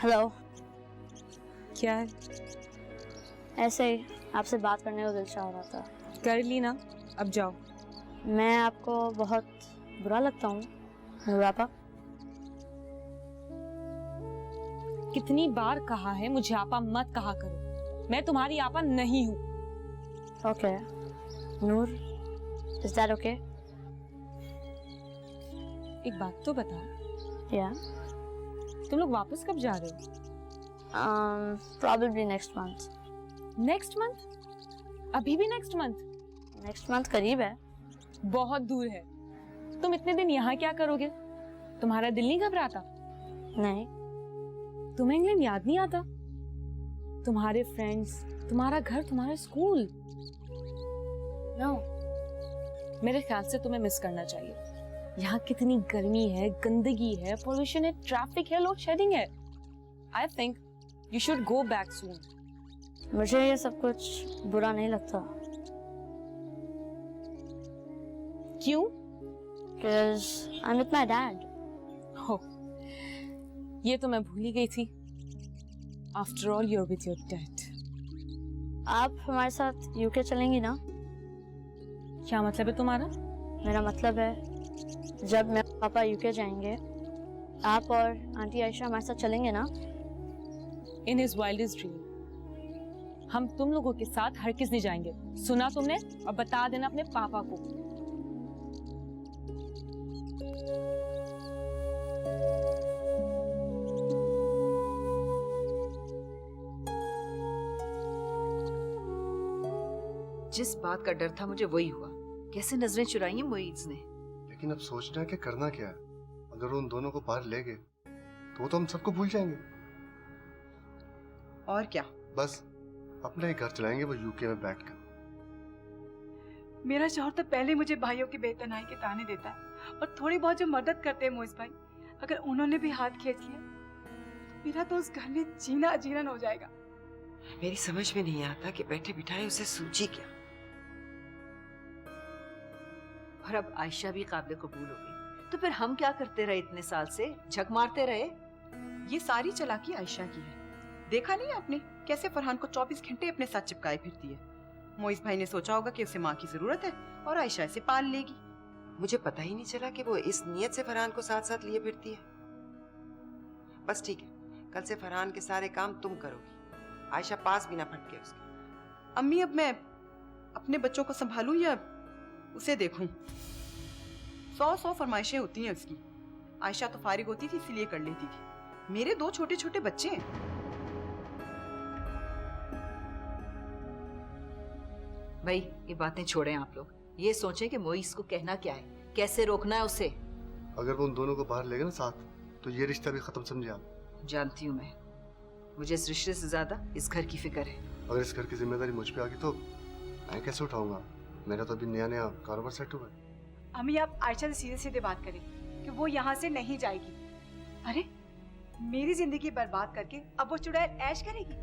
Hello. क्या है? ऐसे ही आपसे बात करने को दिल चाह रहा था। कर ली ना, अब जाओ। मैं आपको बहुत बुरा लगता हूँ नूर आपा? कितनी बार कहा है मुझे आपा मत कहा करो, मैं तुम्हारी आपा नहीं हूँ। Okay Noor, is that okay? एक बात तो बताओ, या तुम लोग वापस कब जा रहे हो? Probably next month. Next month? अभी भी नेक्स्ट मंथ? नेक्स्ट मंथ करीब है। बहुत दूर है। तुम इतने दिन यहाँ क्या करोगे? तुम्हारा दिल नहीं घबराता? नहीं। तुम्हें इंग्लैंड याद नहीं आता? तुम्हारे फ्रेंड्स, तुम्हारा घर, तुम्हारा स्कूल? नो। मेरे ख्याल से तुम्हें मिस करना चाहिए। यहाँ कितनी गर्मी है, गंदगी है, पोल्यूशन है, ट्रैफिक है, लोड शेडिंग है। I think you should go back soon. मुझे ये सब कुछ बुरा नहीं लगता। क्यों? Because I'm with my dad. हो, ये तो मैं भूल ही गई थी। After all, you're with your dad. आप हमारे साथ यूके चलेंगी ना? क्या मतलब है तुम्हारा? मेरा मतलब है जब मैं पापा यूके जाएंगे, आप और आंटी आयशा हमारे साथ चलेंगे ना? In his wildest dream, हम तुम लोगों के साथ हरगिज़ नहीं जाएंगे। सुना तुमने? और बता देना अपने पापा को। जिस बात का डर था मुझे वही हुआ। कैसे नजरें चुराई हैं मोइज ने। लेकिन अब सोचना है कि करना क्या है। अगर उन दोनों को बाहर ले गए तो हम सबको भूल जाएंगे। और क्या, बस अपना ही घर चलाएंगे वो यूके में बैठकर। मेरा शौहर तो पहले मुझे भाइयों की बेतनाई के ताने देता है और थोड़ी बहुत जो मदद करते हैं मोइज भाई, अगर उन्होंने भी हाथ खींच लिया तो मेरा तो उस घर में जीना अजीरन हो जाएगा। मेरी समझ में नहीं आता कि बैठे बिठाए उसे सूझी क्या। और अब आयशा भी काबिल कबूल हो गई, तो फिर हम क्या करते रहे इतने साल से? झक मारते रहे। ये सारी चालाकी आयशा की है। देखा नहीं आपने कैसे फरहान को 24 घंटे अपने साथ चिपकाए फिरती है। मोइज भाई ने सोचा होगा कि उसे माँ की जरूरत है और आयशा इसे पाल लेगी। मुझे पता ही नहीं चला कि वो इस नियत से फरहान को साथ साथ लिए फिरती है। बस ठीक है, कल से फरहान के सारे काम तुम करोगी, आयशा पास भी ना फटके उसके। अम्मी, अब मैं अपने बच्चों को संभालूं या उसे देखूं? 100 फरमाइशें होती हैं उसकी। आयशा तो फारिग होती थी इसलिए कर लेती थी। मेरे 2 छोटे छोटे बच्चे हैं। भाई ये बातें छोड़ें आप लोग, ये सोचें कि मोइस को कहना क्या है, कैसे रोकना है उसे। अगर वो उन दोनों को बाहर ले गए ना साथ, तो ये रिश्ता भी खत्म समझे आप। जानती हूँ मुझे इस रिश्ते से ज्यादा इस घर की फिक्र है। अगर इस घर की जिम्मेदारी मुझ पे आ गई तो मैं कैसे उठाऊंगा? मेरा तो अभी नया नया कारोबार सेट हुआ है। अम्मी, आप आयशा से सीधे सीधे बात करें कि वो यहाँ से नहीं जाएगी। अरे मेरी जिंदगी बर्बाद करके अब वो चुड़ैल ऐश करेगी।